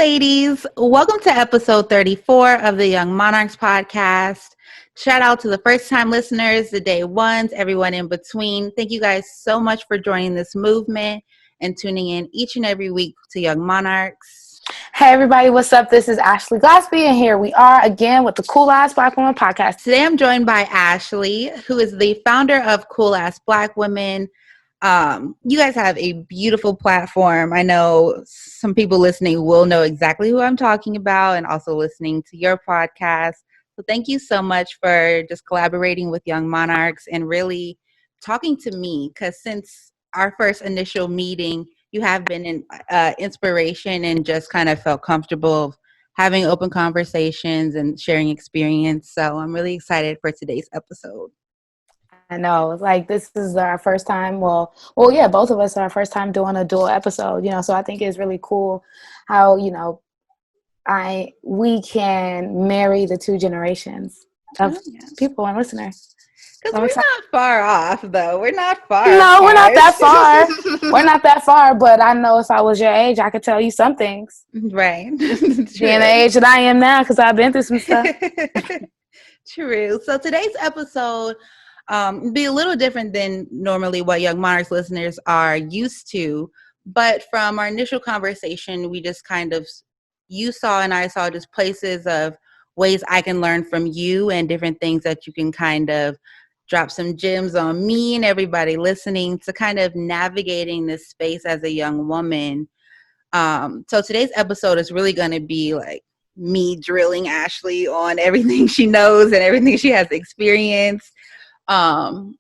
ladies. Welcome to episode 34 of the Young Monarchs podcast. Shout out to the first-time listeners, the day ones, everyone in between. Thank you guys so much for joining this movement and tuning in each and every week to Young Monarchs. Hey everybody, what's up? This is Ashley Glaspie, and here we are again with the Cool Ass Black Woman podcast. Today I'm joined by Ashley, who is the founder of Cool Ass Black Women. You guys have a beautiful platform. I know some people listening will know exactly who I'm talking about and also listening to your podcast. So thank you so much for just collaborating with Young Monarchs and really talking to me, because since our first initial meeting, you have been an inspiration and just kind of felt comfortable having open conversations and sharing experience. So I'm really excited for today's episode. I know, like this is our first time. Yeah, both of us are our first time doing a dual episode. So I think it's really cool how we can marry the two generations of people and listeners. Because we're not far off, though. We're not far. No, we're not that far. We're not that far. But I know if I was your age, I could tell you some things. Right. Being the age that I am now, because I've been through some stuff. True. So today's episode be a little different than normally what Young Monarchs listeners are used to. But from our initial conversation, we just you saw and I saw just places of ways I can learn from you and different things that you can kind of drop some gems on me and everybody listening to kind of navigating this space as a young woman. So today's episode is really going to be like me drilling Ashley on everything she knows and everything she has experienced, from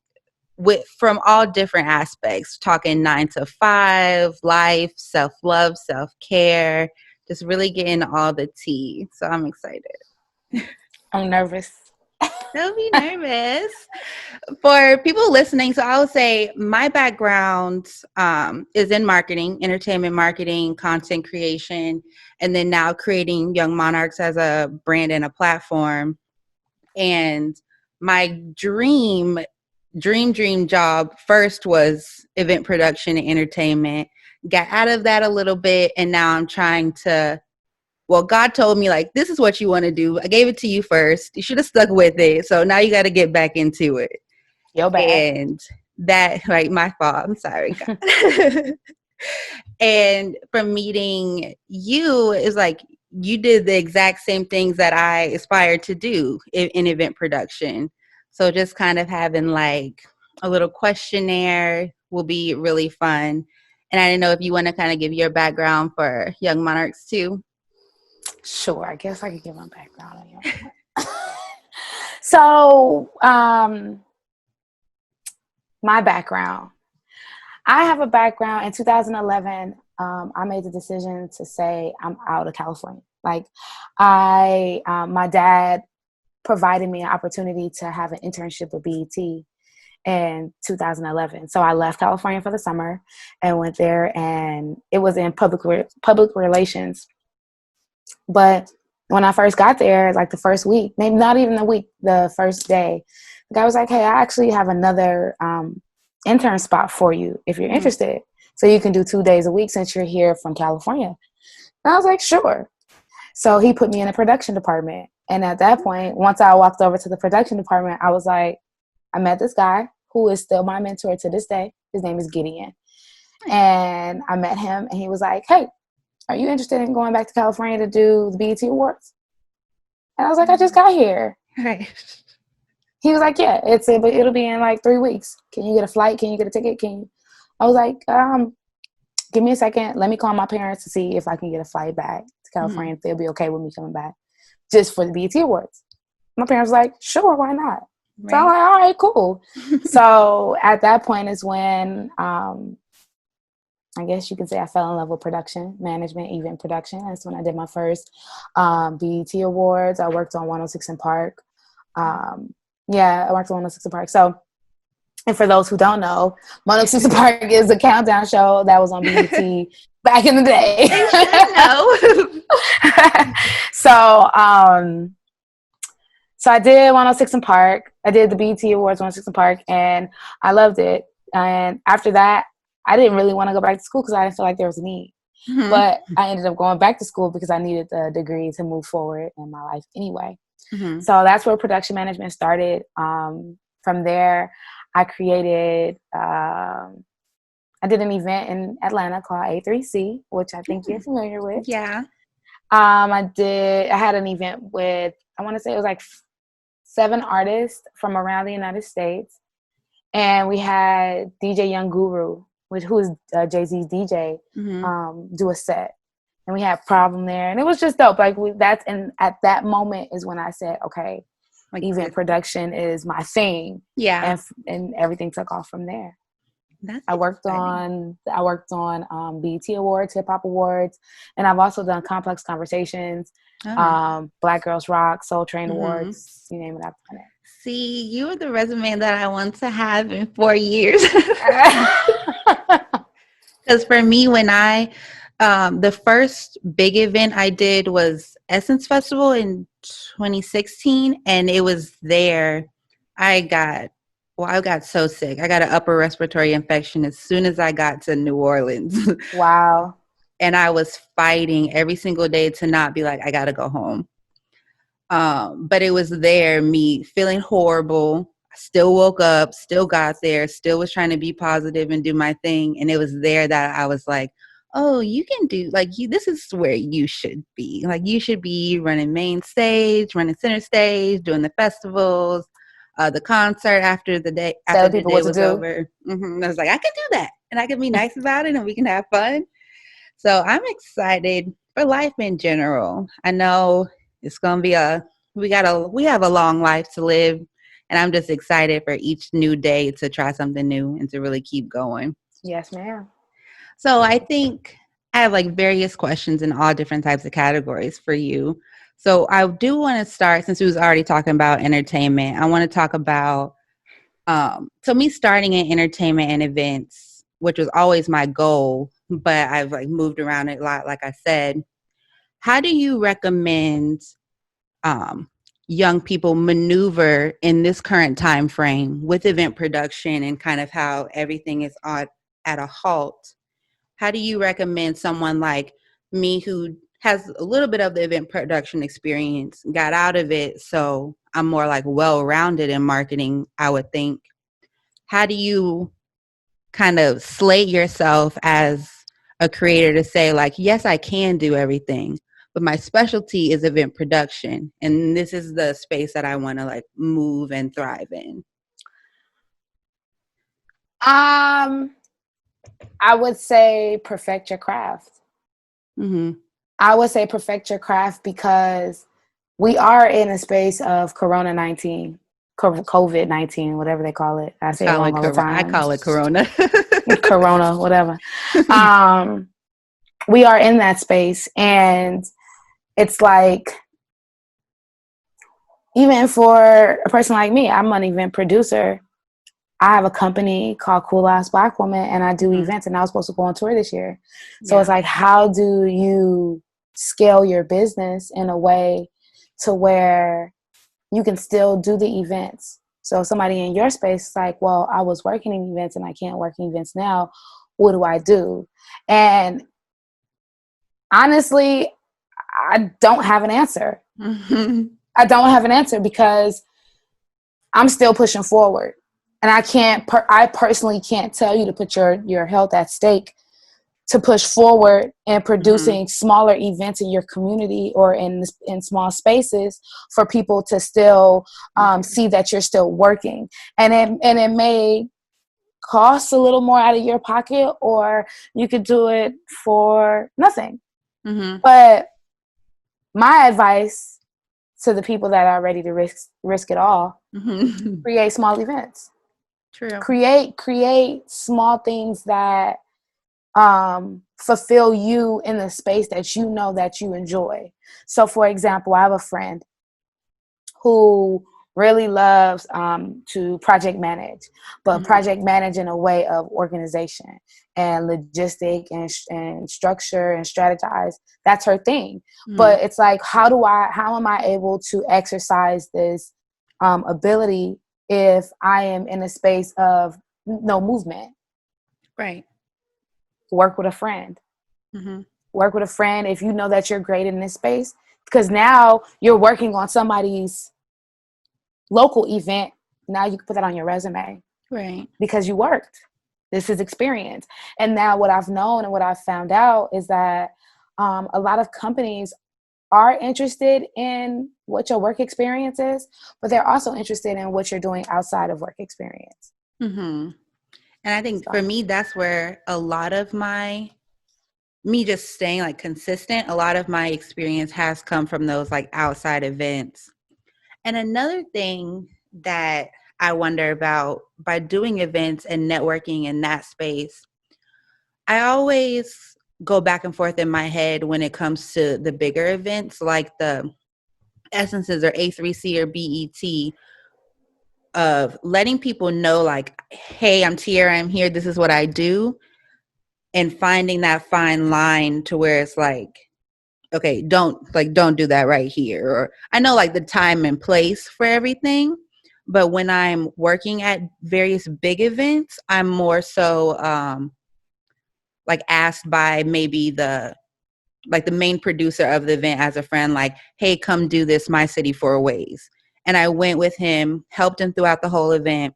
all different aspects, talking 9 to 5, life, self-love, self-care, just really getting all the tea. So I'm excited. I'm nervous. Don't be nervous. For people listening, so I would say my background is in marketing, entertainment marketing, content creation, and then now creating Young Monarchs as a brand and a platform. And my dream job first was event production and entertainment. Got out of that a little bit, and now I'm trying to. Well, God told me, like, this is what you want to do. I gave it to you first. You should have stuck with it. So now you got to get back into it. Yo, bad. And that, like, my fault. I'm sorry, God. And from meeting you, is like, you did the exact same things that I aspired to do in event production. So just kind of having, like, a little questionnaire will be really fun. And I didn't know if you want to kind of give your background for Young Monarchs, too. Sure, I guess I could give my background on you. So, my background. I have a background. In 2011, I made the decision to say I'm out of California. Like, my dad provided me an opportunity to have an internship with BET in 2011. So I left California for the summer and went there, and it was in public relations. But when I first got there, like the first week, maybe not even the week, the first day, the guy was like, hey, I actually have another intern spot for you if you're interested. So you can do 2 days a week since you're here from California. And I was like, sure. So he put me in the production department. And at that point, once I walked over to the production department, I was like, I met this guy who is still my mentor to this day. His name is Gideon. And I met him, and he was like, hey, are you interested in going back to California to do the BET Awards? And I was like, I just got here. Right. He was like, yeah, it'll be in like 3 weeks. Can you get a flight? Can you get a ticket? I was like, give me a second. Let me call my parents to see if I can get a flight back to California, if they'll be okay with me coming back just for the BET Awards. My parents were like, sure, why not? Right. So I'm like, all right, cool. So at that point is when I guess you could say I fell in love with production, management, event production. That's when I did my first BET Awards. I worked on 106 in Park. I worked on 106 in Park. So, and for those who don't know, 106 in Park is a countdown show that was on BET back in the day. So I did 106 in Park. I did the BET Awards 106 in Park, and I loved it. And after that, I didn't really want to go back to school because I didn't feel like there was a need. Mm-hmm. But I ended up going back to school because I needed the degree to move forward in my life anyway. Mm-hmm. So that's where production management started. From there, I created, I did an event in Atlanta called A3C, which I think you're familiar with. Yeah. I had an event with, I want to say it was like 7 artists from around the United States. And we had DJ Young Guru, who is Jay-Z's DJ, do a set. And we had Problem there. And it was just dope. Like and at that moment is when I said, okay, like event production is my thing. Yeah. And everything took off from there. That's I worked on BET Awards, Hip Hop Awards, and I've also done Complex Conversations, Black Girls Rock, Soul Train Awards, you name it, I've done it. See, you are the resume that I want to have in 4 years. Because for me, when the first big event I did was Essence Festival in 2016, and it was there. I got so sick. I got an upper respiratory infection as soon as I got to New Orleans. Wow. And I was fighting every single day to not be like, I got to go home. But it was there, me feeling horrible. I still woke up, still got there, still was trying to be positive and do my thing. And it was there that I was like, oh, you can do, like, this is where you should be. Like, you should be running main stage, running center stage, doing the festivals, the concert after the day was over. I was like, I can do that. And I can be nice about it and we can have fun. So I'm excited for life in general. I know it's going to be we have a long life to live, and I'm just excited for each new day to try something new and to really keep going. Yes, ma'am. So I think I have like various questions in all different types of categories for you. So I do want to start, since we was already talking about entertainment, I want to talk about, so me starting in entertainment and events, which was always my goal, but I've like moved around it a lot, like I said. How do you recommend young people maneuver in this current time frame with event production and kind of how everything is at a halt? How do you recommend someone like me, who has a little bit of the event production experience, got out of it, so I'm more like well-rounded in marketing, I would think? How do you kind of slate yourself as a creator to say, like, yes, I can do everything, but my specialty is event production, and this is the space that I want to like move and thrive in? I would say perfect your craft. I would say perfect your craft because we are in a space of COVID-19, whatever they call it. I say it wrong all the time. I call it Corona. Corona, whatever. We are in that space, and it's like, even for a person like me, I'm an event producer. I have a company called Cool Ass Black Woman, and I do events, and I was supposed to go on tour this year. So it's like, how do you scale your business in a way to where you can still do the events? So somebody in your space is like, well, I was working in events and I can't work in events now. What do I do? And honestly, I don't have an answer. I don't have an answer because I'm still pushing forward. And I personally can't tell you to put your health at stake to push forward and producing smaller events in your community or in small spaces for people to still see that you're still working. And it may cost a little more out of your pocket, or you could do it for nothing. But my advice to the people that are ready to risk it all, create small events. True. Create small things that fulfill you in the space that you know that you enjoy. So, for example, I have a friend who really loves to project manage, but project manage in a way of organization and logistic and structure and strategize. That's her thing. But it's like, how am I able to exercise this ability if I am in a space of no movement? Right. Work with a friend. work with a friend if you know that you're great in this space, because now you're working on somebody's local event. Now you can put that on your resume, Right. because you worked. This is experience. And now what I've known and what I've found out is that a lot of companies are interested in what your work experience is, but they're also interested in what you're doing outside of work experience. Mm-hmm. And I think for So, me, that's where a lot of me just staying like consistent, a lot of my experience has come from those like outside events. And another thing that I wonder about by doing events and networking in that space, I always go back and forth in my head when it comes to the bigger events like the Essences or A3C or BET, of letting people know like, hey, I'm Tiara, I'm here, this is what I do, and finding that fine line to where it's like, okay, don't do that right here. Or I know like the time and place for everything, but when I'm working at various big events, I'm more so like asked by maybe the main producer of the event as a friend, like, hey, come do this My City 4 Ways. And I went with him, helped him throughout the whole event.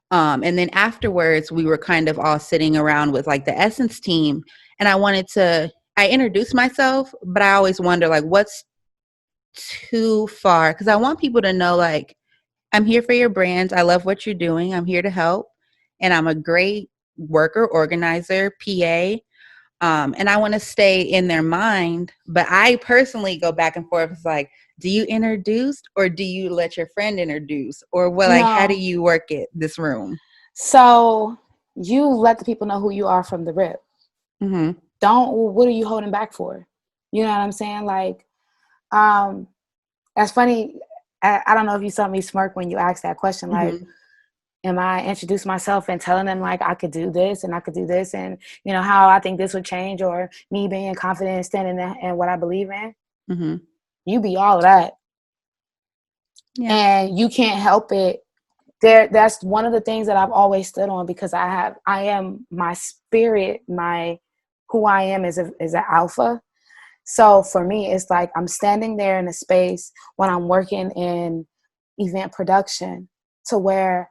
And then afterwards, we were kind of all sitting around with like the Essence team. And I introduced myself, but I always wonder like, what's too far? Because I want people to know like, I'm here for your brands. I love what you're doing. I'm here to help. And I'm a great worker, organizer, PA. And I want to stay in their mind. But I personally go back and forth. It's like, do you introduce or do you let your friend introduce? Or what, like, how do no. you work it, this room? So you let the people know who you are from the rip. Mm-hmm. What are you holding back for? You know what I'm saying? Like, that's funny. I don't know if you saw me smirk when you asked that question. Like, Mm-hmm. am I introducing myself and telling them like I could do this and I could do this and how I think this would change, or me being confident and standing in what I believe in? Mm-hmm. You be all of that, Yeah. and you can't help it. That's one of the things that I've always stood on, because I am my spirit, my who I am is an alpha. So for me, it's like I'm standing there in a space when I'm working in event production, to where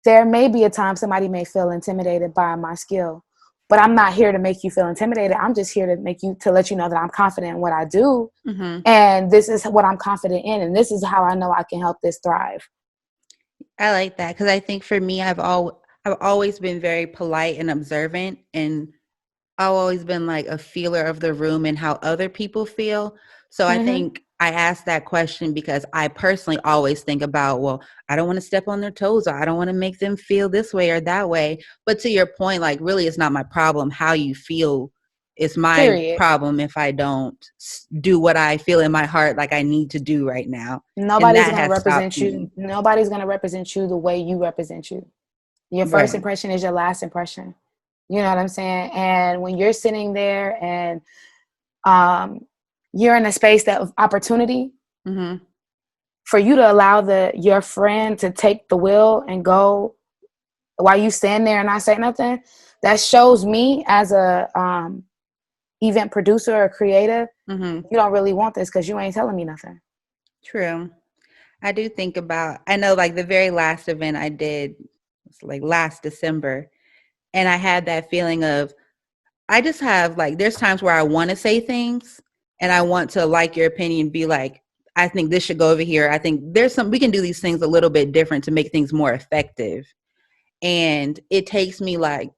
there may be a time somebody may feel intimidated by my skill, but I'm not here to make you feel intimidated. I'm just here to let you know that I'm confident in what I do. Mm-hmm. And this is what I'm confident in. And this is how I know I can help this thrive. I like that because I think for me, I've always been very polite and observant, and I've always been like a feeler of the room and how other people feel. So I Mm-hmm. think I asked that question because I personally always think about, well, I don't want to step on their toes, or I don't want to make them feel this way or that way. But to your point, like really, it's not my problem how you feel. It's my Period. problem if I don't do what I feel in my heart like I need to do right now. And Nobody's that going to has stopped represent me. you. Nobody's going to represent you the way you represent you. Your first Right. impression is your last impression. You know what I'm saying? And when you're sitting there and um, you're in a space of opportunity, Mm-hmm. for you to allow your friend to take the wheel and go while you stand there and not say nothing, that shows me as a event producer or creative, Mm-hmm. you don't really want this because you ain't telling me nothing. True. I know like the very last event I did was like last December, and I had that feeling of, I just have like, there's times where I want to say things and I want to like your opinion, be like, I think this should go over here. I think we can do these things a little bit different to make things more effective. And it takes me like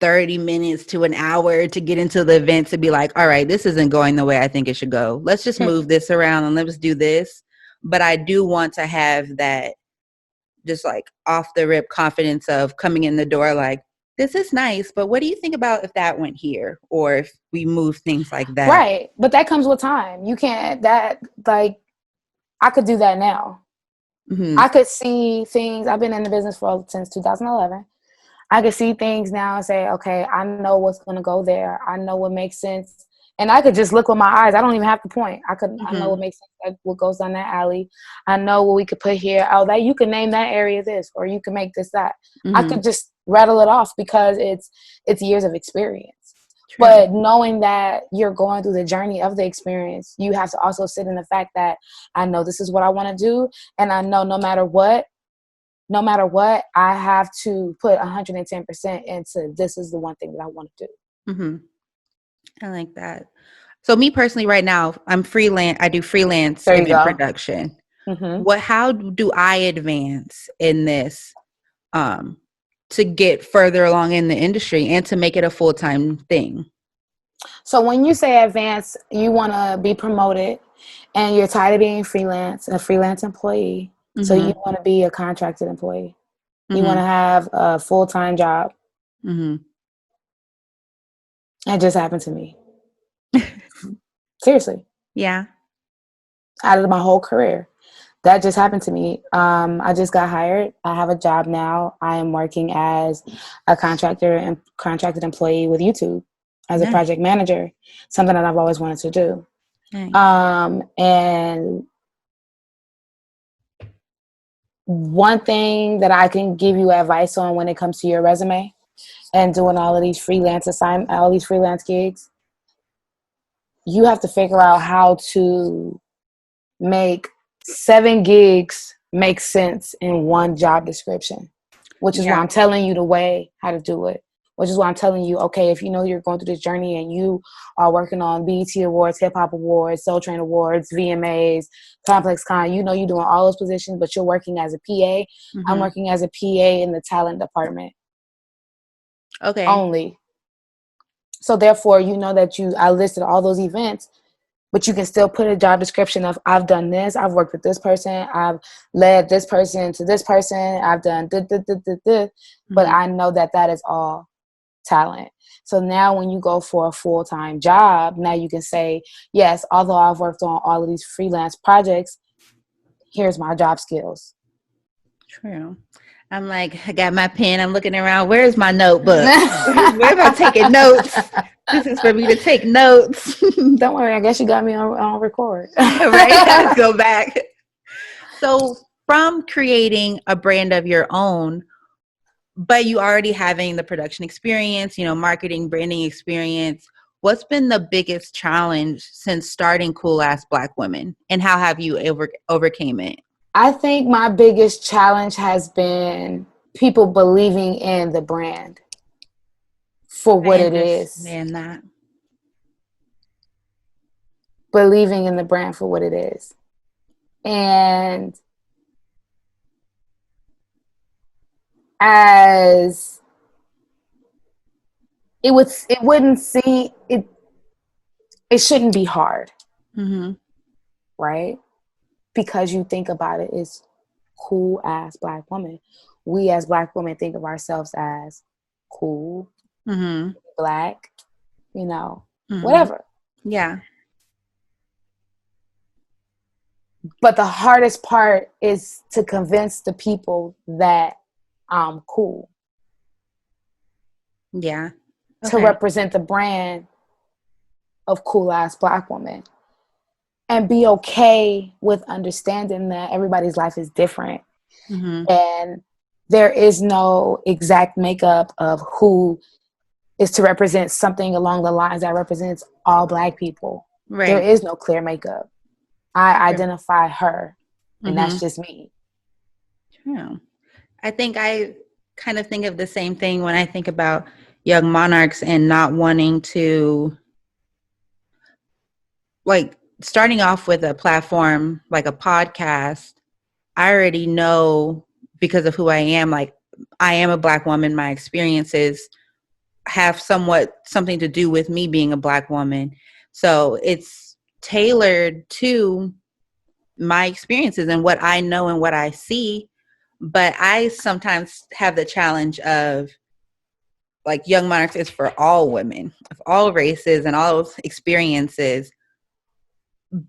30 minutes to an hour to get into the event to be like, all right, this isn't going the way I think it should go. Let's just move this around and let's do this. But I do want to have that just like off the rip confidence of coming in the door like, this is nice, but what do you think about if that went here, or if we move things like that? Right. But that comes with time. You can't, I could do that now. Mm-hmm. I could see things. I've been in the business since 2011. I could see things now and say, okay, I know what's going to go there. I know what makes sense. And I could just look with my eyes. I don't even have to point. I know Mm-hmm. what makes sense, like what goes down that alley. I know what we could put here. Oh, that you can name that area this, or you can make this that. I Mm-hmm. could just rattle it off because it's years of experience. True. But knowing that you're going through the journey of the experience, you have to also sit in the fact that I know this is what I want to do. And I know no matter what, I have to put 110% into this is the one thing that I want to do. Mm-hmm. I like that. So me personally, right now, I'm freelance. I do freelance There you event go. production. Mm-hmm. How do I advance in this to get further along in the industry and to make it a full-time thing? So when you say advance, you want to be promoted and you're tired of being a freelance employee. Mm-hmm. So you want to be a contracted employee. Mm-hmm. You want to have a full-time job. Mm-hmm. That just happened to me. Seriously. Yeah. Out of my whole career. That just happened to me. I just got hired. I have a job now. I am working as a contracted employee with YouTube as a project manager, something that I've always wanted to do. Nice. And one thing that I can give you advice on when it comes to your resume and doing all of these freelance assignments, all these freelance gigs, you have to figure out how to make 7 gigs make sense in one job description, which is why I'm telling you the way how to do it, which is why I'm telling you, okay, if you know you're going through this journey and you are working on BET Awards, Hip Hop Awards, Soul Train Awards, VMAs, Complex Con, you know you're doing all those positions, but you're working as a PA. Mm-hmm. I'm working as a PA in the talent department. Okay. Only. So therefore, you know that I listed all those events, but you can still put a job description of I've done this, I've worked with this person, I've led this person to this person, I've done but I know that is all talent. So now when you go for a full-time job, now you can say, yes, although I've worked on all of these freelance projects, here's my job skills. True. I'm like, I got my pen. I'm looking around. Where's my notebook? Where am I taking notes? This is for me to take notes. Don't worry. I guess you got me on record. Right? Let's go back. So from creating a brand of your own, but you already having the production experience, marketing, branding experience, what's been the biggest challenge since starting Cool Ass Black Women? And how have you overcame it? I think my biggest challenge has been people believing in the brand for what it is. Man, that. Believing in the brand for what it is. And as it wouldn't seem, it shouldn't be hard. Mm-hmm. Right? Because you think about it, it's cool ass Black woman. We as Black women think of ourselves as cool, mm-hmm. Black, whatever. Yeah. But the hardest part is to convince the people that I'm cool. Yeah. Okay. To represent the brand of cool ass Black woman. And be okay with understanding that everybody's life is different. Mm-hmm. And there is no exact makeup of who is to represent something along the lines that represents all Black people. Right. There is no clear makeup. I identify her, and that's just me. True. I think I kind of think of the same thing when I think about Young Monarchs and not wanting to, starting off with a platform like a podcast. I already know, because of who I am, I am a Black woman. My experiences have something to do with me being a Black woman. So it's tailored to my experiences and what I know and what I see. But I sometimes have the challenge of, Young Monarchs is for all women of all races and all experiences.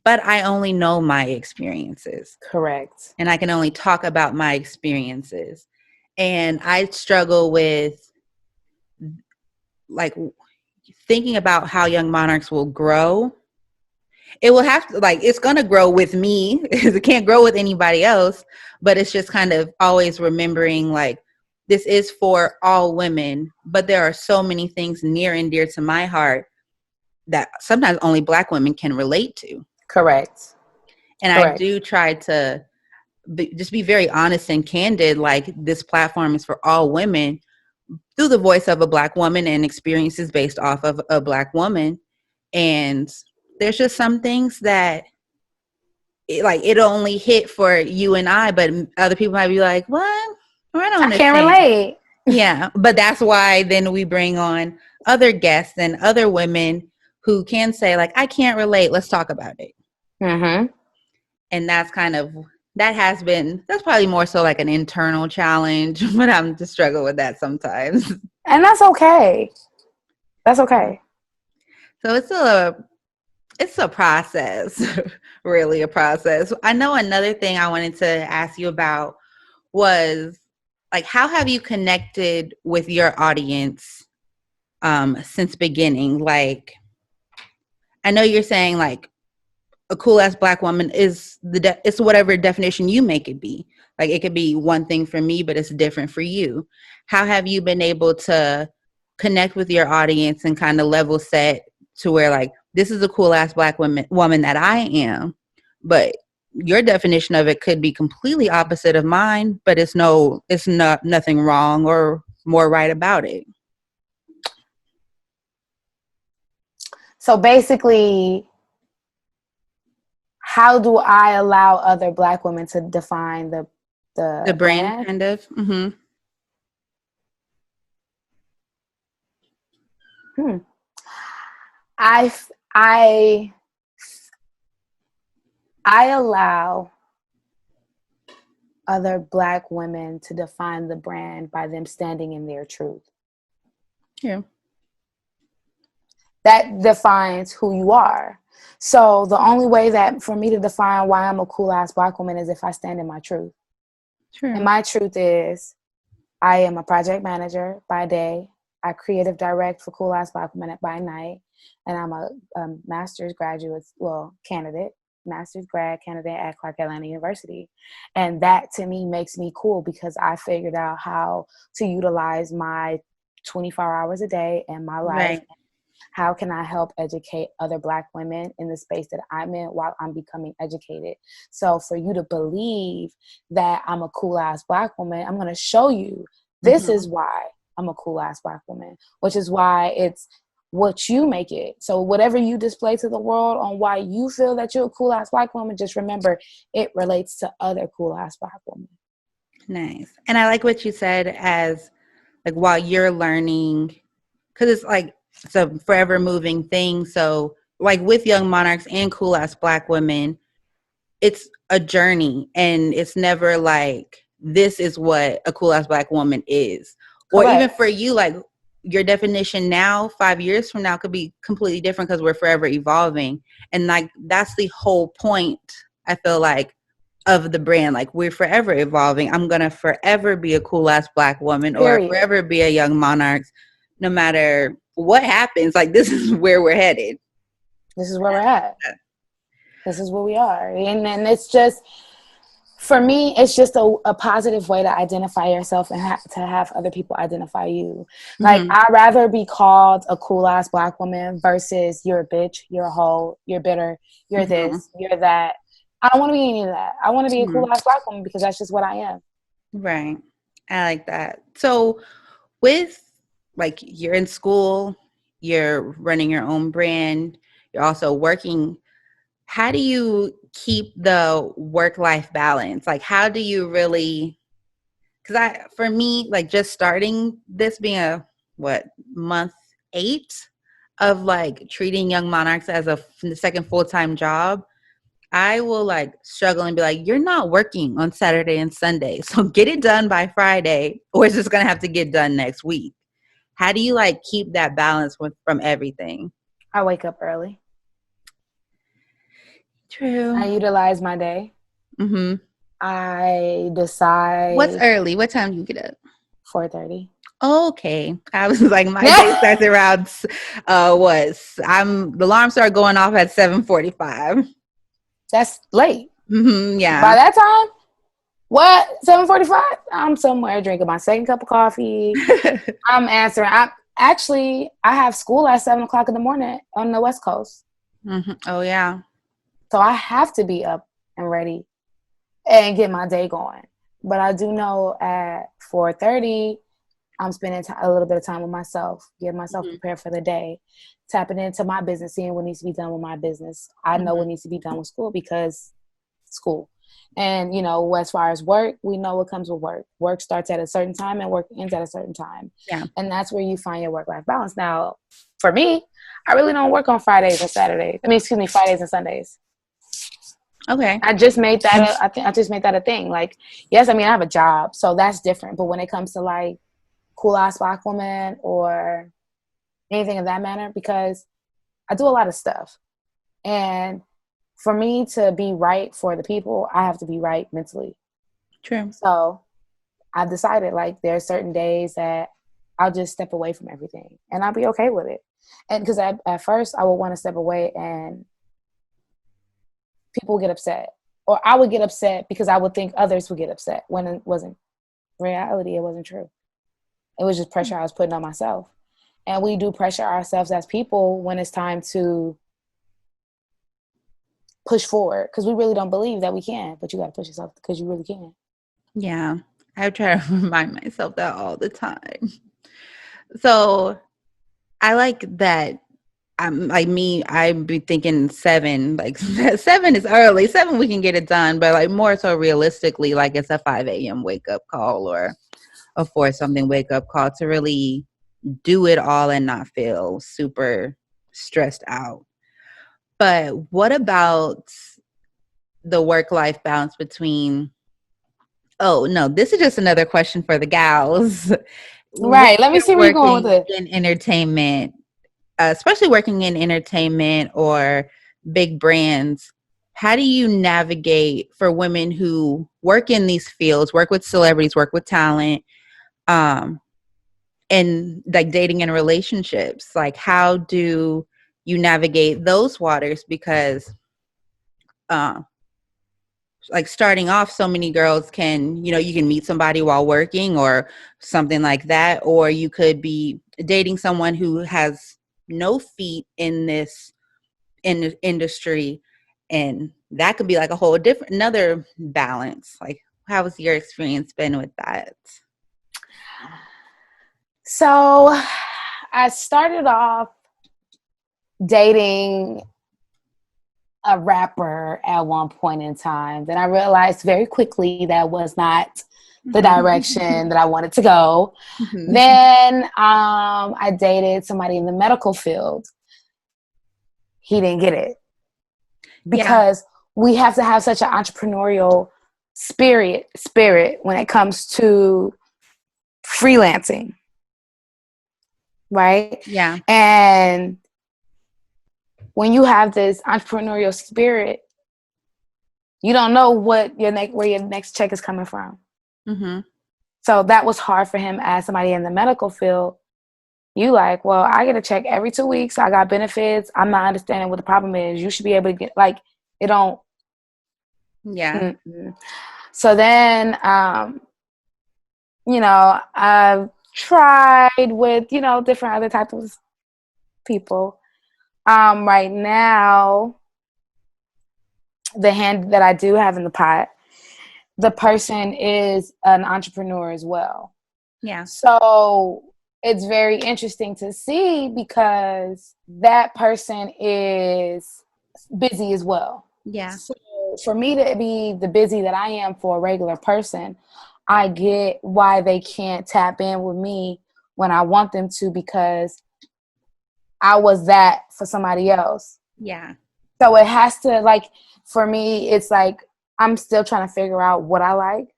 But I only know my experiences. Correct. And I can only talk about my experiences. And I struggle with thinking about how Young Monarchs will grow. It will have to, it's going to grow with me. It can't grow with anybody else. But it's just kind of always remembering, this is for all women, but there are so many things near and dear to my heart that sometimes only Black women can relate to. Correct. And I do try to just be very honest and candid, like this platform is for all women through the voice of a Black woman and experiences based off of a Black woman. And there's just some things that it only hit for you and I, but other people might be like, what? I don't understand. I can't relate. Yeah, but that's why then we bring on other guests and other women who can say, like, I can't relate. Let's talk about it. Mm-hmm. And that's probably more so like an internal challenge, but I'm just struggle with that sometimes. And that's okay. That's okay. So it's a process, really a process. I know another thing I wanted to ask you about was, like, how have you connected with your audience since beginning? Like, I know you're saying like a cool ass Black woman is it's whatever definition you make it be. Like, it could be one thing for me, but it's different for you. How have you been able to connect with your audience and kind of level set to where, like, this is a cool ass Black woman that I am, but your definition of it could be completely opposite of mine, but it's not nothing wrong or more right about it. So basically, how do I allow other Black women to define the brand, kind of? Mm-hmm. I allow other Black women to define the brand by them standing in their truth. Yeah. That defines who you are. So the only way that for me to define why I'm a cool ass Black woman is if I stand in my truth. True. And my truth is, I am a project manager by day. I creative direct for Cool Ass Black Women by night. And I'm a master's master's grad candidate at Clark Atlanta University. And that to me makes me cool because I figured out how to utilize my 24 hours a day and my life. Right. How can I help educate other Black women in the space that I'm in while I'm becoming educated? So for you to believe that I'm a cool ass Black woman, I'm going to show you this is why I'm a cool ass Black woman, which is why it's what you make it. So whatever you display to the world on why you feel that you're a cool ass Black woman, just remember it relates to other cool ass Black women. Nice. And I like what you said as, like, while you're learning, because it's like, it's a forever moving thing. So like with Young Monarchs and Cool Ass Black Women, it's a journey, and it's never like, this is what a cool ass Black woman is. Correct. Or even for you, like, your definition now, 5 years from now, could be completely different because we're forever evolving. And like, that's the whole point, I feel like, of the brand. Like, we're forever evolving. I'm going to forever be a cool ass Black woman. Period. Or forever be a Young Monarchs, no matter what happens. Like, this is where we're headed. This is where we're at. This is where we are. And it's just, for me, it's just a positive way to identify yourself and to have other people identify you. Like, I'd rather be called a cool ass Black woman versus you're a bitch, you're a hoe, you're bitter, you're this, you're that. I don't want to be any of that. I want to be a cool ass Black woman because that's just what I am. Right. I like that. So with, like, you're in school, you're running your own brand, you're also working. How do you keep the work-life balance? Like, how do you really, because for me, like, just starting this, being month 8 of like treating Young Monarchs as a second full-time job, I will like struggle and be like, you're not working on Saturday and Sunday, so get it done by Friday, or it's just gonna have to get done next week. How do you like keep that balance from everything? I wake up early. True. I utilize my day. I decide. What's early? What time do you get up? 4:30. Okay. I was like, my day starts around the alarm started going off at 7:45. That's late. Yeah. By that time, What? 7:45? I'm somewhere drinking my second cup of coffee. I'm answering. I have school at 7 o'clock in the morning on the West Coast. Oh yeah. So I have to be up and ready and get my day going. But I do know at 4:30, I'm spending a little bit of time with myself, getting myself prepared for the day, tapping into my business, seeing what needs to be done with my business. I know what needs to be done with school because school. And, as far as work, we know what comes with work. Work starts at a certain time and work ends at a certain time. Yeah. And that's where you find your work-life balance. Now, for me, I really don't work on Fridays and Saturdays. Fridays and Sundays. Okay. I just made that I just made that a thing. Like, yes, I have a job, so that's different. But when it comes to like cool ass black woman or anything of that manner, because I do a lot of stuff. And for me to be right for the people, I have to be right mentally. True. So I've decided like there are certain days that I'll just step away from everything and I'll be okay with it. And because at first I would want to step away and people would get upset, or I would get upset because I would think others would get upset when it wasn't reality. It wasn't true. It was just pressure I was putting on myself. And we do pressure ourselves as people when it's time to push forward, because we really don't believe that we can, but you got to push yourself because you really can. Yeah. I try to remind myself that all the time. So I like that. I'm like me, I'd be thinking 7, like 7 is early. 7, we can get it done, but like more so realistically, like it's a 5 a.m. wake up call or a 4 something wake up call to really do it all and not feel super stressed out. But what about the work-life balance between, oh no, this is just another question for the gals. When Right. Let me see you're where you're going working with it. in entertainment, especially working in entertainment or big brands, how do you navigate for women who work in these fields, work with celebrities, work with talent, and like dating and relationships? Like, how do you navigate those waters? Because uh, like starting off, so many girls can, you can meet somebody while working or something like that, or you could be dating someone who has no feet in this industry, and that could be like a whole different another balance. Like, how was your experience been with that? So I started off dating a rapper at one point in time. Then I realized very quickly that was not the direction that I wanted to go. Then I dated somebody in the medical field. He didn't get it because we have to have such an entrepreneurial spirit when it comes to freelancing. Right? Yeah. And when you have this entrepreneurial spirit, you don't know where your next check is coming from. So that was hard for him as somebody in the medical field. You like, well, I get a check every 2 weeks. I got benefits. I'm not understanding what the problem is. You should be able to get, like, it don't. Yeah. So then, I've tried with, different other types of people. Right now, the hand that I do have in the pot, the person is an entrepreneur as well. Yeah. So it's very interesting to see because that person is busy as well. Yeah. So for me to be the busy that I am for a regular person, I get why they can't tap in with me when I want them to, because I was that for somebody else. Yeah. So it has to, like, for me, it's like I'm still trying to figure out what I like.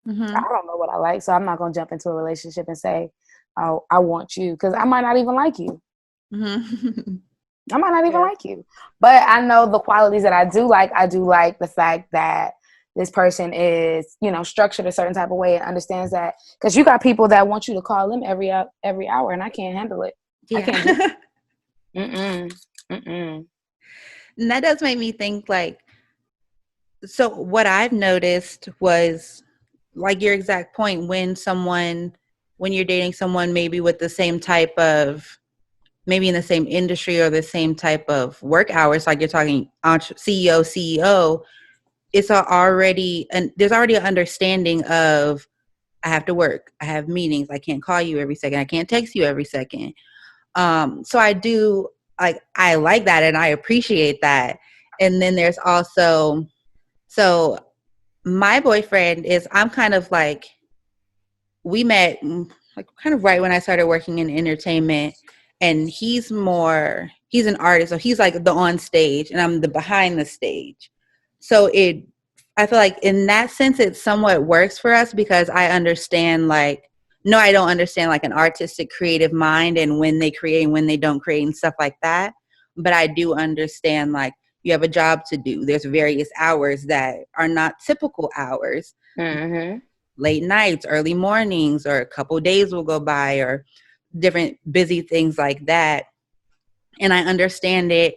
I don't know what I like, so I'm not going to jump into a relationship and say, oh, I want you, because I might not even like you. I might not even like you. But I know the qualities that I do like. I do like the fact that this person is, structured a certain type of way and understands that. Because you got people that want you to call them every hour, and I can't handle it. Yeah. I can't do it. And that does make me think, like, so what I've noticed was like your exact point, when you're dating someone maybe with the same type of, maybe in the same industry or the same type of work hours, like you're talking CEO, it's already, and there's already an understanding of, I have to work, I have meetings, I can't call you every second, I can't text you every second. So I do, like, I like that and I appreciate that. And then there's also, so my boyfriend is, I'm kind of like, we met like kind of right when I started working in entertainment, and he's an artist, so he's like the on stage and I'm the behind the stage. So I feel like in that sense it somewhat works for us, because I understand, like, no, I don't understand like an artistic creative mind and when they create and when they don't create and stuff like that, but I do understand, like, you have a job to do, there's various hours that are not typical hours. Mm-hmm. Late nights, early mornings, or a couple days will go by, or different busy things like that. And I understand it,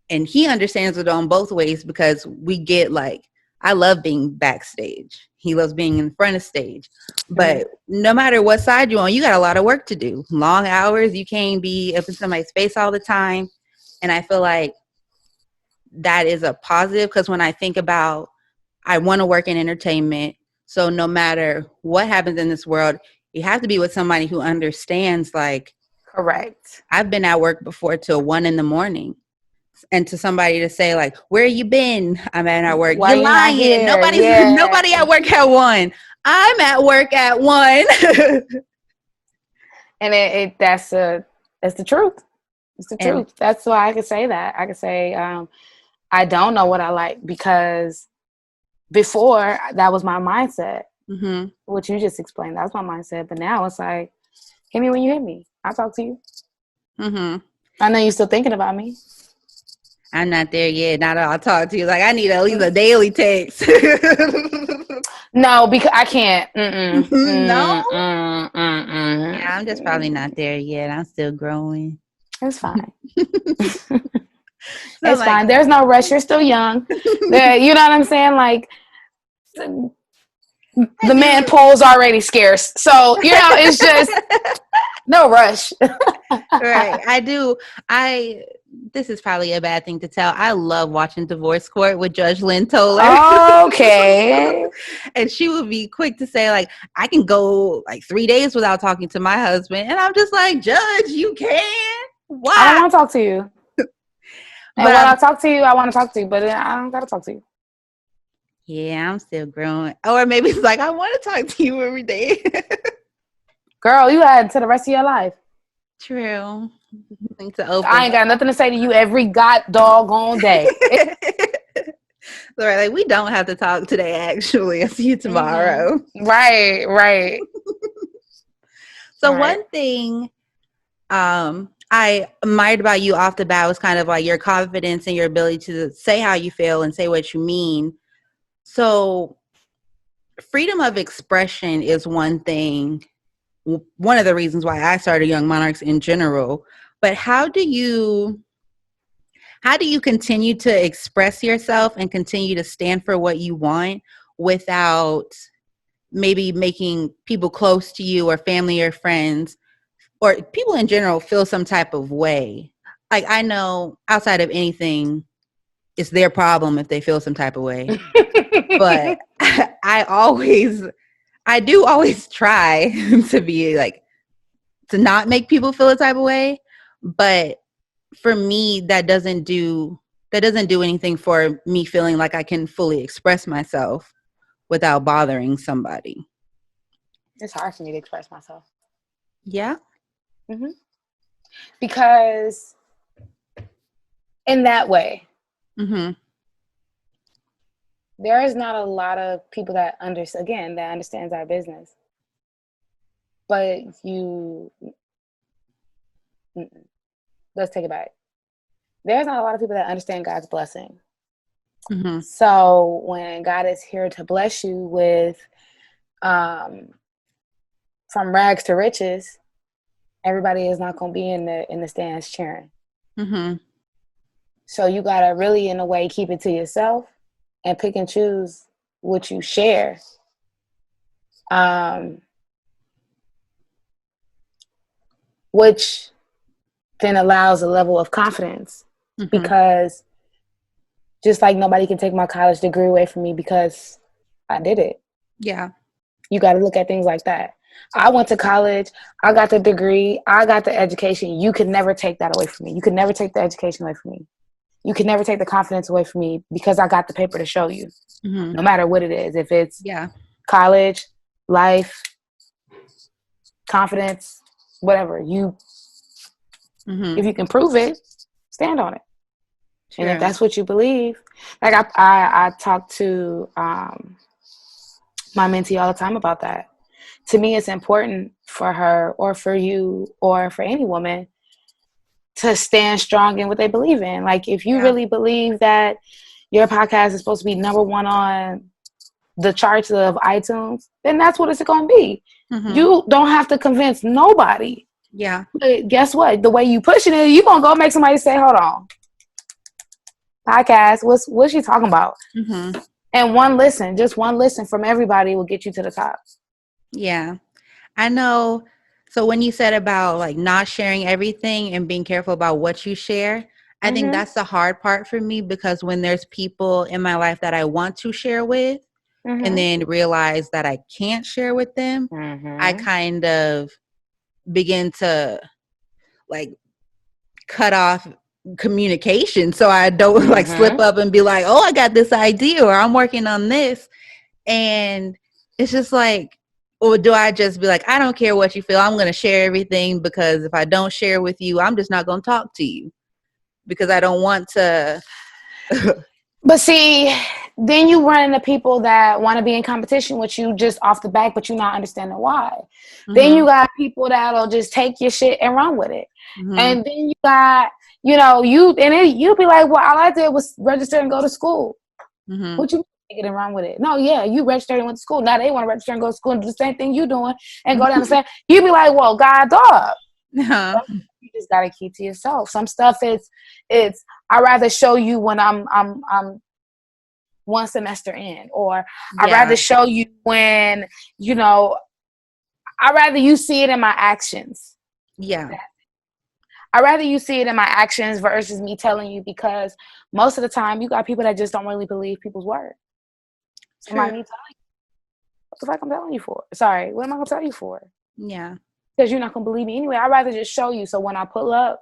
and he understands it on both ways, because we get, like, I love being backstage, he loves being in front of stage, but no matter what side you're on, you got a lot of work to do, long hours, you can't be up in somebody's face all the time. And I feel like that is a positive, because when I think about, I want to work in entertainment, so no matter what happens in this world, you have to be with somebody who understands, like, Correct. I've been at work before till 1 a.m, and to somebody to say, like, where you been? I'm at work. Why You're you not lying. here? Nobody's Yeah. nobody at work at 1. I'm at work at 1. And that's the truth. It's the And truth. That's why I can say that. I can say I don't know what I like, because before that was my mindset. mm-hmm. What you just explained, that was my mindset. But now it's like, hit me when you hit me. I'll talk to you. Mm-hmm. I know you're still thinking about me. I'm not there yet. Not I'll talk to you. Like, I need at least a daily text. No, because I can't. No. Mm-mm. Yeah, I'm just probably not there yet. I'm still growing. It's fine. So, It's like, fine. There's no rush. You're still young. You know what I'm saying? Like, the man pool's already scarce. So, it's just no rush. right. I do. This is probably a bad thing to tell. I love watching Divorce Court with Judge Lynn Toler. Okay. And she would be quick to say, like, I can go like 3 days without talking to my husband. And I'm just like, Judge, you can? Why? I don't want to talk to you. And But when I talk to you, I want to talk to you, but I don't got to talk to you. yeah, I'm still growing. Or maybe it's like, I want to talk to you every day. Girl, you had to the rest of your life. True. To open. I ain't got nothing to say to you every god doggone day. Right, like, we don't have to talk today, actually. I'll see you tomorrow. Mm-hmm. Right. So right. one thing I admired about you off the bat was kind of like your confidence and your ability to say how you feel and say what you mean. So freedom of expression is one thing, one of the reasons why I started Young Monarchs in general. But how do you continue to express yourself and continue to stand for what you want without maybe making people close to you or family or friends or people in general feel some type of way? Like, I know outside of anything, it's their problem if they feel some type of way. But I do always try to be like, to not make people feel a type of way. But for me, that doesn't do anything for me feeling like I can fully express myself without bothering somebody. It's hard for me to express myself. Yeah. Mm-hmm. Because in that way, mm-hmm. there is not a lot of people that understands our business. But let's take it back. There's not a lot of people that understand God's blessing. Mm-hmm. So when God is here to bless you with from rags to riches, everybody is not going to be in the stands cheering. Mm-hmm. So you got to really, in a way, keep it to yourself and pick and choose what you share um, which then allows a level of confidence, because just like nobody can take my college degree away from me because I did it. Yeah. You got to look at things like that. I went to college. I got the degree. I got the education. You could never take that away from me. You could never take the education away from me. You could never take the confidence away from me because I got the paper to show you, no matter what it is. If it's college, life, confidence, whatever, if you can prove it, stand on it. Sure. And if that's what you believe, like I talk to my mentee all the time about that. To me, it's important for her or for you or for any woman to stand strong in what they believe in. Like, if you really believe that your podcast is supposed to be number one on the charts of iTunes, then that's what it's going to be. You don't have to convince nobody. Yeah. But guess what? The way you pushing it, you're going to go make somebody say, hold on. Podcast, what's she talking about? And just one listen from everybody will get you to the top. Yeah. I know. So when you said about like not sharing everything and being careful about what you share, I think that's the hard part for me, because when there's people in my life that I want to share with and then realize that I can't share with them, I kind of begin to like cut off communication, so I don't like slip up and be like, oh, I got this idea, or I'm working on this. And it's just like, or do I just be like, I don't care what you feel, I'm going to share everything, because if I don't share with you, I'm just not going to talk to you, because I don't want to. But see, then you run into people that want to be in competition with you just off the back, but you're not understanding why. Then you got people that'll just take your shit and run with it. And then you got, you'll be like, well, all I did was register and go to school. What you take it and run with it? No, yeah, you registered and went to school. Now they want to register and go to school and do the same thing you doing and go down the same. You be like, well, God, dog. You just gotta keep to yourself. Some stuff it's I rather show you when I'm one semester in, or I'd rather show you when I'd rather you see it in my actions. Yeah. I'd rather you see it in my actions versus me telling you, because most of the time you got people that just don't really believe people's word. Am I me telling you? What the fuck I'm telling you for? Sorry, what am I gonna tell you for? Yeah. Because you're not gonna believe me anyway. I'd rather just show you, so when I pull up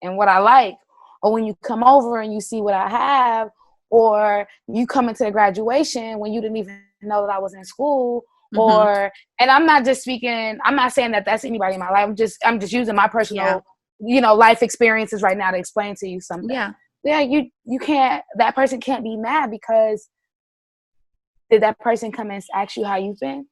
and what I like, or when you come over and you see what I have, or you come into the graduation when you didn't even know that I was in school, or, and I'm not saying that that's anybody in my life. I'm just using my personal, life experiences right now to explain to you something. Yeah, you can't, that person can't be mad, because did that person come and ask you how you've been?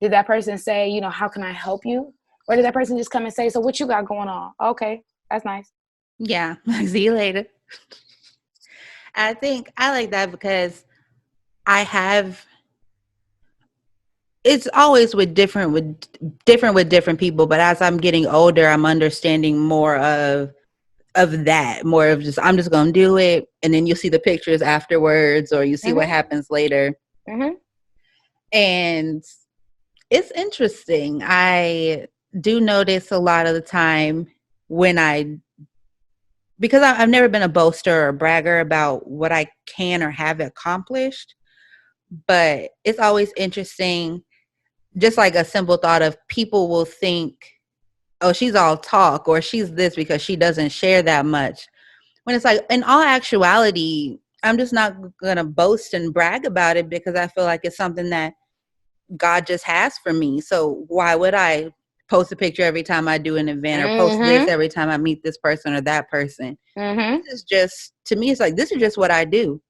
Did that person say, how can I help you? Or did that person just come and say, so what you got going on? Okay, that's nice. Yeah, see you later. I think I like that, because it's always different with different people, but as I'm getting older, I'm understanding more of that, more of just, I'm just gonna do it, and then you'll see the pictures afterwards, or you see what happens later. And it's interesting. I do notice a lot of the time because I've never been a boaster or a bragger about what I can or have accomplished, but it's always interesting, just like a simple thought of people will think, oh, she's all talk, or she's this because she doesn't share that much. When it's like, in all actuality, I'm just not going to boast and brag about it, because I feel like it's something that God just has for me. So why would I post a picture every time I do an event, or post this every time I meet this person or that person? This is just, to me, it's like, this is just what I do.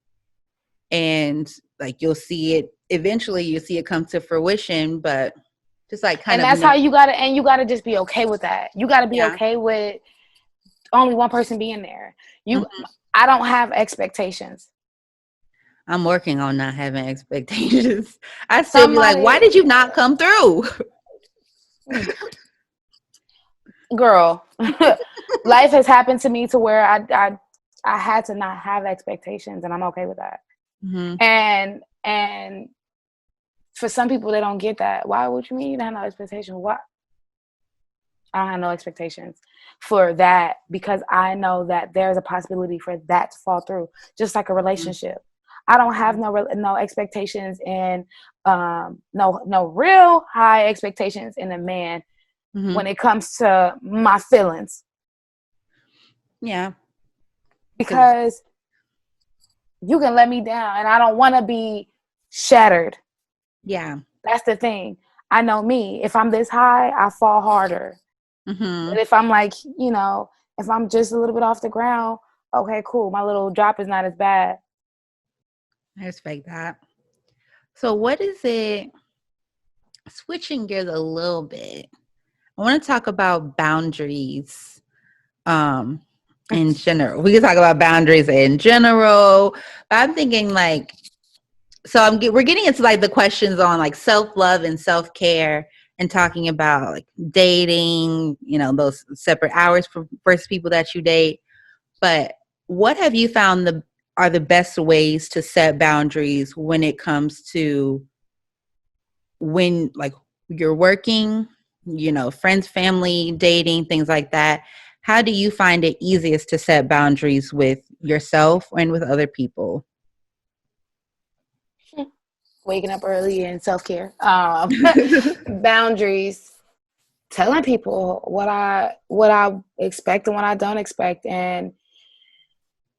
And like, you'll see it eventually, you see it come to fruition, but just like and that's how you gotta just be okay with that. You gotta be okay with only one person being there. I don't have expectations. I'm working on not having expectations. I still be like, why did you not come through? Girl, life has happened to me to where I had to not have expectations, and I'm okay with that. And for some people, they don't get that. Why would you mean you don't have no expectations? Why? I don't have no expectations for that, because I know that there's a possibility for that to fall through, just like a relationship. I don't have no expectations and no real high expectations in a man when it comes to my feelings. Yeah. Because you can let me down and I don't want to be shattered. Yeah. That's the thing. I know me. If I'm this high, I fall harder. But if I'm like, you know, if I'm just a little bit off the ground, okay, cool. My little drop is not as bad. I respect that. So what is it, switching gears a little bit, I want to talk about boundaries in general. We can talk about boundaries in general, but I'm thinking like, so we're getting into like the questions on like self-love and self-care and talking about like dating, you know, those separate hours for versus people that you date. But what have you found are the best ways to set boundaries when it comes to when like you're working, you know, friends, family, dating, things like that? How do you find it easiest to set boundaries with yourself and with other people? Waking up early and self-care. Boundaries. Telling people what I expect and what I don't expect. And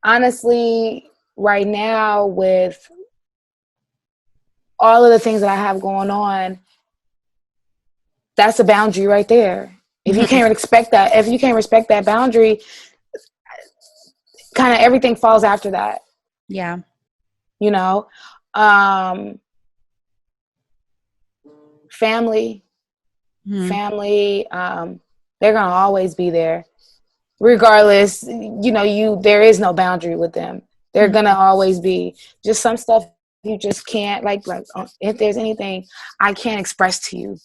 honestly, right now, with all of the things that I have going on, that's a boundary right there. If you can't respect that boundary, kind of everything falls after that. Yeah. You know, family, they're gonna always be there, regardless. You know, there is no boundary with them. They're gonna always be. Just some stuff you just can't like if there's anything I can't express to you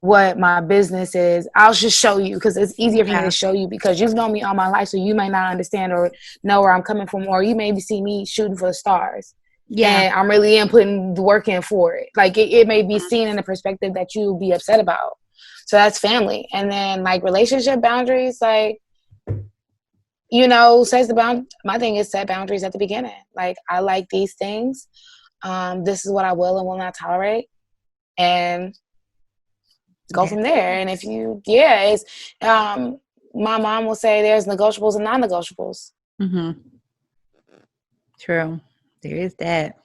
what my business is, I'll just show you, because it's easier for me to show you, because you've known me all my life, so you may not understand or know where I'm coming from, or you maybe see me shooting for the stars. Yeah. And I'm really putting the work in for it. Like it may be seen in a perspective that you'll be upset about. So that's family. And then like relationship boundaries, like, you know, my thing is set boundaries at the beginning. Like, I like these things. This is what I will and will not tolerate. And go from there. And if it's my mom will say there's negotiables and non-negotiables. True. There is that.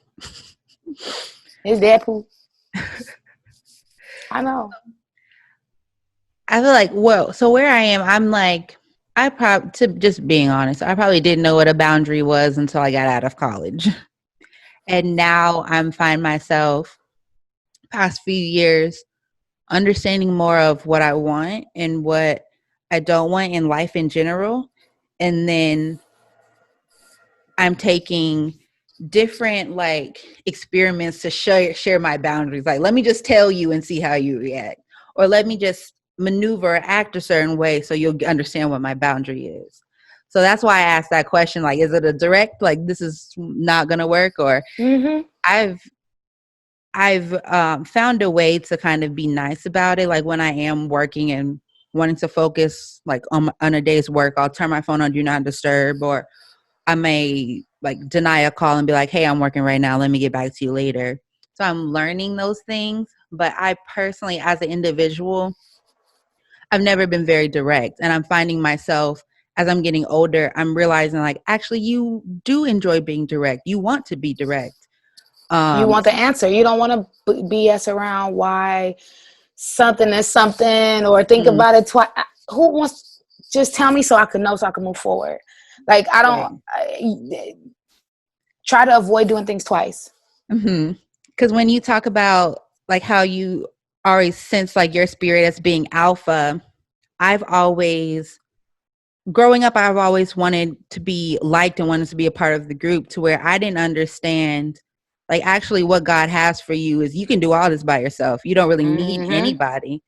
It's that poo. I know. I feel like, well, so where I am, I'm like, to just being honest, I probably didn't know what a boundary was until I got out of college. And now I'm find myself past few years understanding more of what I want and what I don't want in life in general. And then I'm taking different like experiments to share my boundaries. Like, let me just tell you and see how you react. Or let me just maneuver or act a certain way so you'll understand what my boundary is. So that's why I asked that question. Like, is it a direct, like, this is not going to work? Or I've found a way to kind of be nice about it. Like when I am working and wanting to focus like on a day's work, I'll turn my phone on do not disturb, or I may like deny a call and be like, hey, I'm working right now. Let me get back to you later. So I'm learning those things. But I personally, as an individual, I've never been very direct. And I'm finding myself as I'm getting older, I'm realizing like, actually, you do enjoy being direct. You want to be direct. You want the answer. You don't want to BS around why something is something, or think about it twice. Who wants, just tell me so I can know, so I can move forward. Like, I try to avoid doing things twice. Because when you talk about like how you always sense like your spirit as being alpha, growing up, I've always wanted to be liked and wanted to be a part of the group, to where I didn't understand like actually what God has for you is you can do all this by yourself. You don't really need anybody.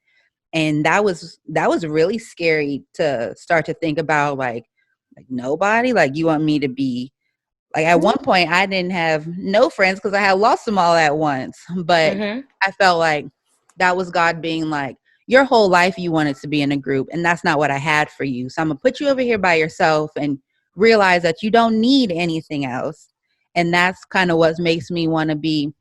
And that was really scary to start to think about, like nobody, like you want me to be Like at one point, I didn't have no friends because I had lost them all at once. But I felt like that was God being like, your whole life you wanted to be in a group, and that's not what I had for you. So I'm going to put you over here by yourself and realize that you don't need anything else. And that's kind of what makes me want to be.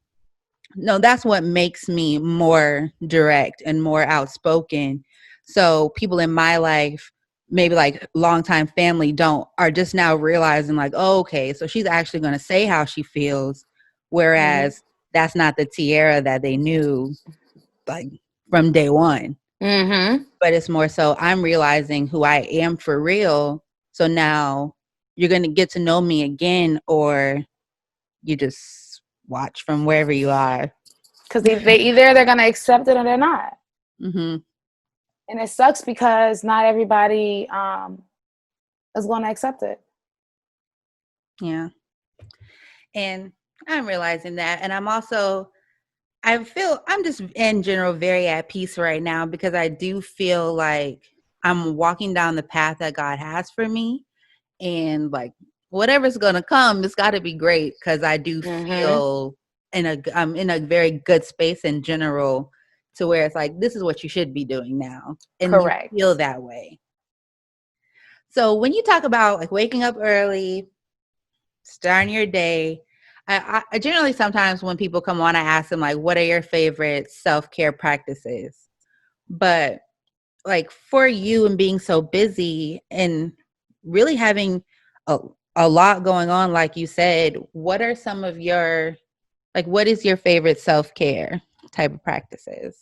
No, that's what makes me more direct and more outspoken. So people in my life, maybe like longtime family, are just now realizing like, oh, okay, so she's actually going to say how she feels, whereas that's not the Tiara that they knew like from day one. But it's more so I'm realizing who I am for real. So now you're going to get to know me again, or you just watch from wherever you are. Because they're going to accept it or they're not. Mm-hmm. And it sucks because not everybody is going to accept it. Yeah. And I'm realizing that. And I'm just in general very at peace right now, because I do feel like I'm walking down the path that God has for me. And like whatever's going to come, it's got to be great, because I do feel I'm in a very good space in general, to where it's like, this is what you should be doing now. And correct. You feel that way. So when you talk about like waking up early, starting your day, I generally sometimes when people come on, I ask them like, what are your favorite self-care practices? But like for you and being so busy and really having a lot going on, like you said, what are some of your, like, what is your favorite self-care type of practices?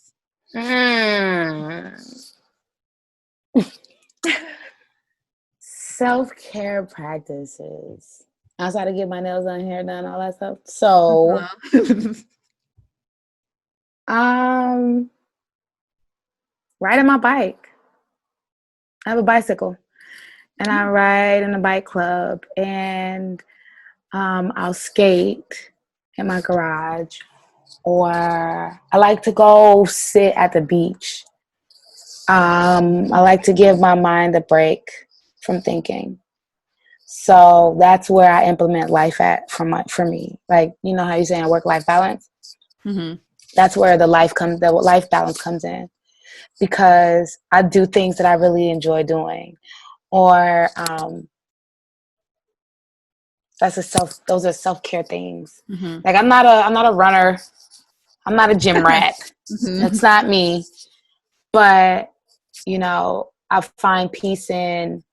Self-care practices. Outside of get my nails done, hair done, all that stuff. So, riding my bike. I have a bicycle, and I ride in a bike club, and I'll skate in my garage, or I like to go sit at the beach. I like to give my mind a break from thinking. So that's where I implement life at for me. Like, you know how you're saying work-life balance? Mm-hmm. That's where the life balance comes in, because I do things that I really enjoy doing, or those are self-care things. Mm-hmm. Like I'm not a runner. I'm not a gym rat. Mm-hmm. That's not me. But, you know, I find peace in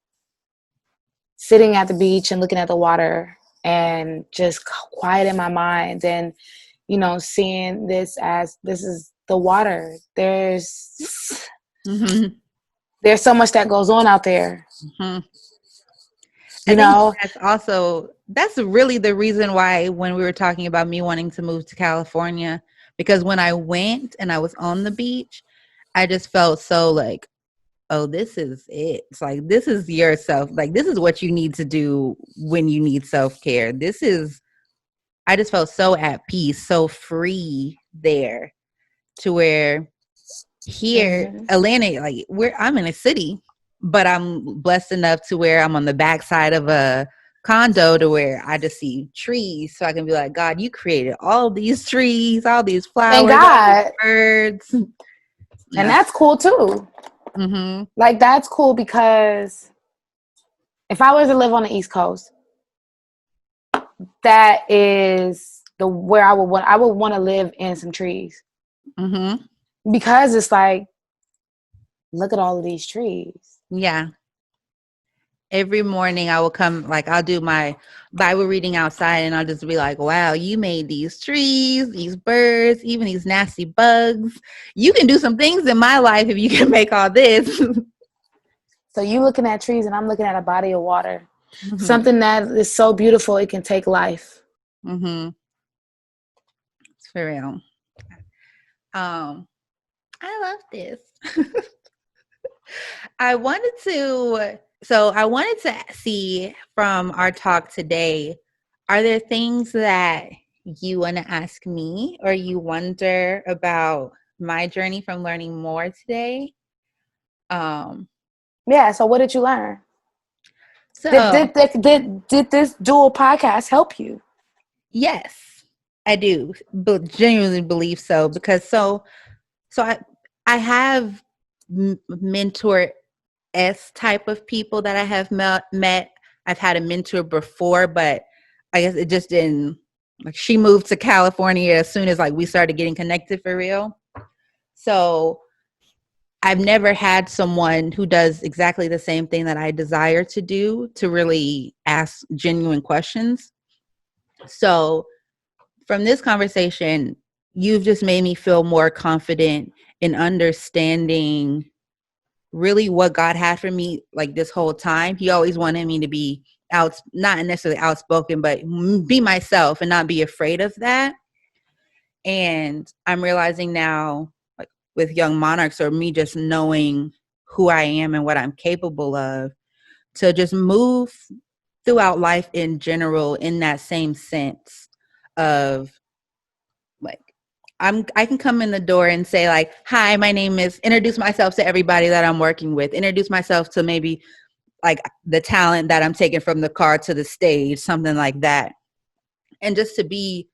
sitting at the beach and looking at the water and just quieting my mind, and, you know, seeing this is the water. There's so much that goes on out there. Mm-hmm. I think that's really the reason why when we were talking about me wanting to move to California, because when I went and I was on the beach, I just felt so like, oh, this is it. It's like, this is yourself. Like, this is what you need to do when you need self-care. I just felt so at peace, so free there, to where here, Atlanta, like I'm in a city, but I'm blessed enough to where I'm on the backside of a condo to where I just see trees. So I can be like, God, you created all these trees, all these flowers, all these birds. And that's cool too. Mm-hmm. Like, that's cool, because if I was to live on the East Coast, that is where I would want to live in some trees. Mm-hmm. Because it's like, look at all of these trees. Yeah. Every morning I will come, like I'll do my Bible reading outside, and I'll just be like, wow, you made these trees, these birds, even these nasty bugs. You can do some things in my life if you can make all this. So you looking at trees and I'm looking at a body of water. Mm-hmm. Something that is so beautiful it can take life. Mm-hmm. It's for real. I love this. I wanted to see from our talk today, are there things that you want to ask me, or you wonder about my journey from learning more today? Yeah, so what did you learn? So Did this dual podcast help you? yes, I do, but genuinely believe so because so I have mentor S type of people that I have met. I've had a mentor before, but I guess it just didn't. Like she moved to California as soon as like we started getting connected for real. So I've never had someone who does exactly the same thing that I desire to do to really ask genuine questions. So from this conversation, you've just made me feel more confident in understanding really what God had for me like this whole time. He always wanted me to be out, not necessarily outspoken, but be myself and not be afraid of that. And I'm realizing now, like with Young Monarchs, or me just knowing who I am and what I'm capable of, to just move throughout life in general in that same sense of like I can come in the door and say like, hi, my name is, introduce myself to everybody that I'm working with, introduce myself to maybe like the talent that I'm taking from the car to the stage, something like that. And just to be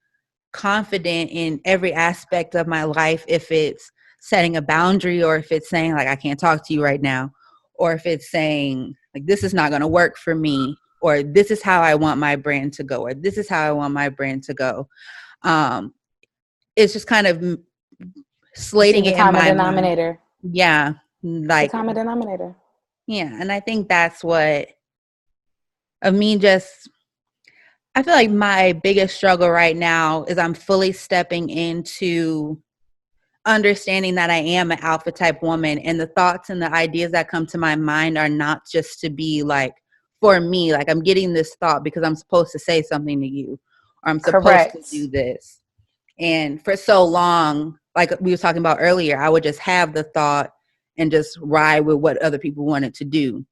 confident in every aspect of my life, if it's setting a boundary or if it's saying like, I can't talk to you right now, or if it's saying like, this is not going to work for me, or this is how I want my brand to go, or this is how I want my brand to go. It's just kind of See slating the it in common my mind. denominator. Yeah. The Like, common denominator. yeah. And I think that's what, of me just, I feel like my biggest struggle right now is I'm fully stepping into understanding that I am an alpha type woman, and the thoughts and the ideas that come to my mind are not just to be like for me, like I'm getting this thought because I'm supposed to say something to you, or I'm supposed to Correct. do this. And for so long, like we were talking about earlier, I would just have the thought and just ride with what other people wanted to do.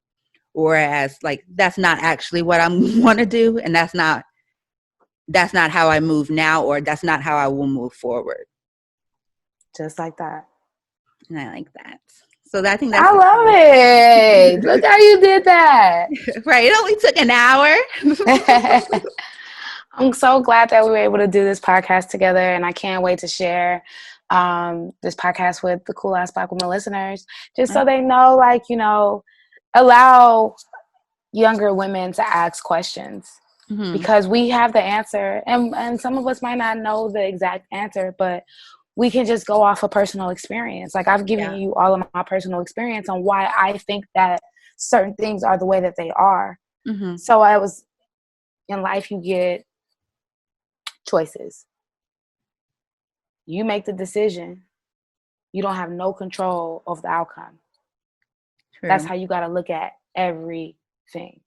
Whereas like that's not actually what I want to do, and that's not how I move now, or that's not how I will move forward. Just like that. And I like that. So I think that's I the love it. Look how you did that. right. It only took an hour. I'm so glad that we were able to do this podcast together, and I can't wait to share this podcast with the cool ass Black woman listeners, just so they know, like, you know, allow younger women to ask questions because we have the answer, and some of us might not know the exact answer, but we can just go off of personal experience. Like I've given you all of my personal experience on why I think that certain things are the way that they are. So I was in life, you get choices. You make the decision. You don't have no control of the outcome. True. That's how you got to look at everything.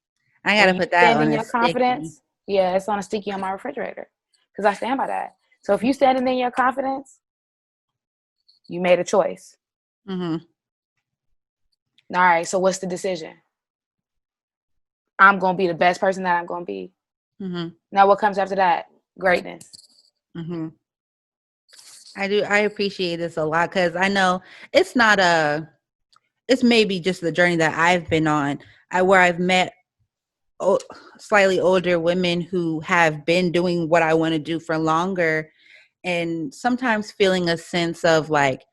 I got to put that on a confidence. Yeah, it's on a sticky on my refrigerator because I stand by that. So if you standing in your confidence, you made a choice. All right, so what's the decision? I'm going to be the best person that I'm going to be. Now what comes after that? Greatness. I appreciate this a lot because I know it's maybe just the journey that I've been on, where I've met slightly older women who have been doing what I want to do for longer, and sometimes feeling a sense of like,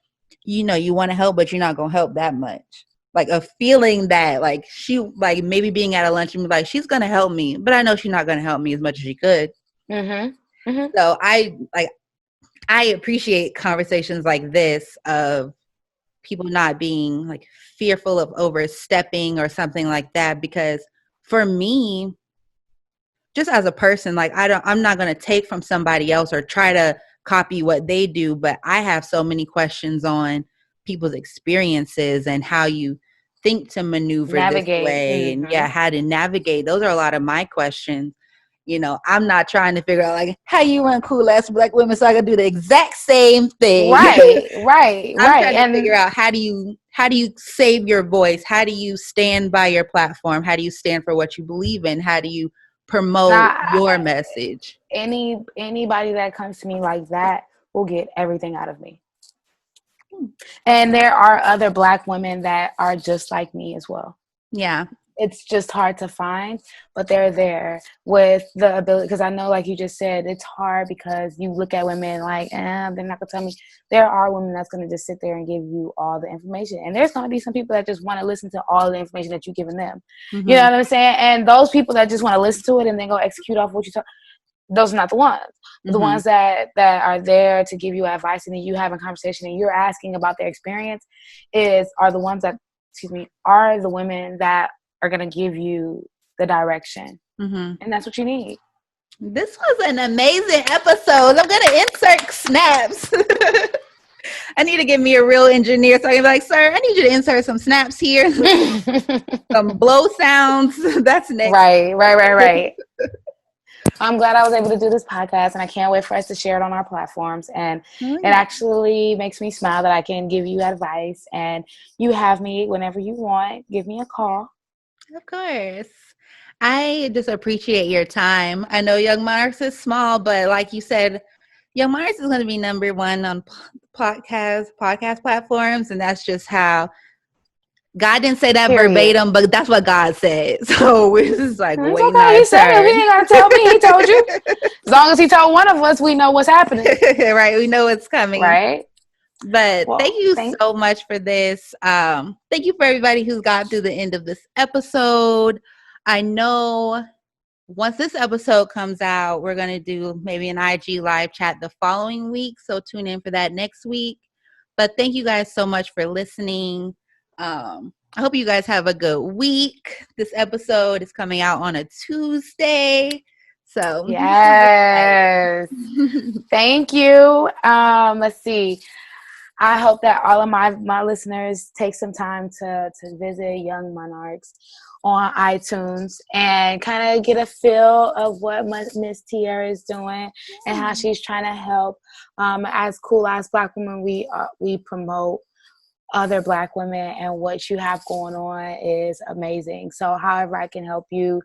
you know, you want to help, but you're not going to help that much. Like a feeling that like she, like maybe being at a lunch and be like, she's going to help me, but I know she's not going to help me as much as she could. So I appreciate conversations like this of people not being like fearful of overstepping or something like that, because for me, just as a person, like I'm not going to take from somebody else or try to copy what they do, but I have so many questions on people's experiences and how you think to maneuver this way and how to navigate. Those are a lot of my questions. You know, I'm not trying to figure out like how you run cool ass Black women so I can do the exact same thing. Right. I'm trying to figure out how do you save your voice? How do you stand by your platform? How do you stand for what you believe in? How do you promote your message? Anybody that comes to me like that will get everything out of me. And there are other Black women that are just like me as well. Yeah. it's just hard to find, but they're there with the ability. Because I know, like you just said, it's hard because you look at women like, they're not gonna tell me. There are women that's gonna just sit there and give you all the information, and there's gonna be some people that just want to listen to all the information that you're giving them. Mm-hmm. You know what I'm saying? And those people that just want to listen to it and then go execute off what you talk, those are not the ones. The ones that are there to give you advice, and then you having conversation and you're asking about their experience are the ones that, are the women that are going to give you the direction. And that's what you need. This was an amazing episode. I'm going to insert snaps. I need to get me a real engineer so I can be like, sir, I need you to insert some snaps here. Some blow sounds. That's next. Right. I'm glad I was able to do this podcast, and I can't wait for us to share it on our platforms. And it actually makes me smile that I can give you advice, and you have me whenever you want. Give me a call. Of course. I just appreciate your time. I know Young Monarchs is small, but like you said, Young Monarchs is going to be number one on podcast platforms, and that's just how God didn't say that verbatim, but that's what God said. So we're just like, wait, okay. He said it. He ain't got to tell me. He told you. As long as he told one of us, we know what's happening. Right. We know what's coming. Right. But thank you so much for this. Thank you for everybody who's gotten through the end of this episode. I know once this episode comes out, we're going to do maybe an IG live chat the following week. So tune in for that next week. But thank you guys so much for listening. I hope you guys have a good week. This episode is coming out on a Tuesday. So yes. Thank you. Let's see. I hope that all of my listeners take some time to visit Young Monarchs on iTunes and kind of get a feel of what Miss Tiara is doing and how she's trying to help. As cool as Black women, we promote other Black women, and what you have going on is amazing. So however I can help you,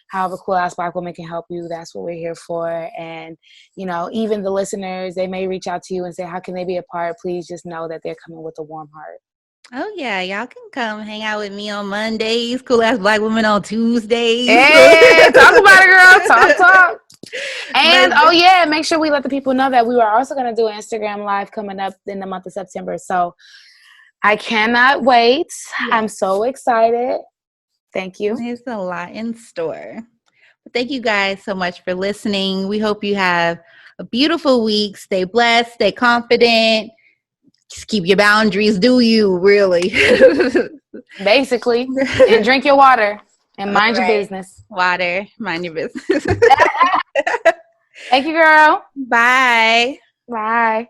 however cool ass Black woman can help you, that's what we're here for. And even the listeners, they may reach out to you and say, how can they be a part? Please just know that they're coming with a warm heart. Oh yeah, y'all can come hang out with me on Mondays, cool ass Black women on Tuesdays. Hey, talk about it, girl. Talk. And make sure we let the people know that we were also going to do an Instagram live coming up in the month of September. So I cannot wait. Yeah. I'm so excited. Thank you. There's a lot in store. Thank you guys so much for listening. We hope you have a beautiful week. Stay blessed. Stay confident. Just keep your boundaries. Do you, really? Basically. And drink your water. And mind your business. Water. Mind your business. Thank you, girl. Bye. Bye.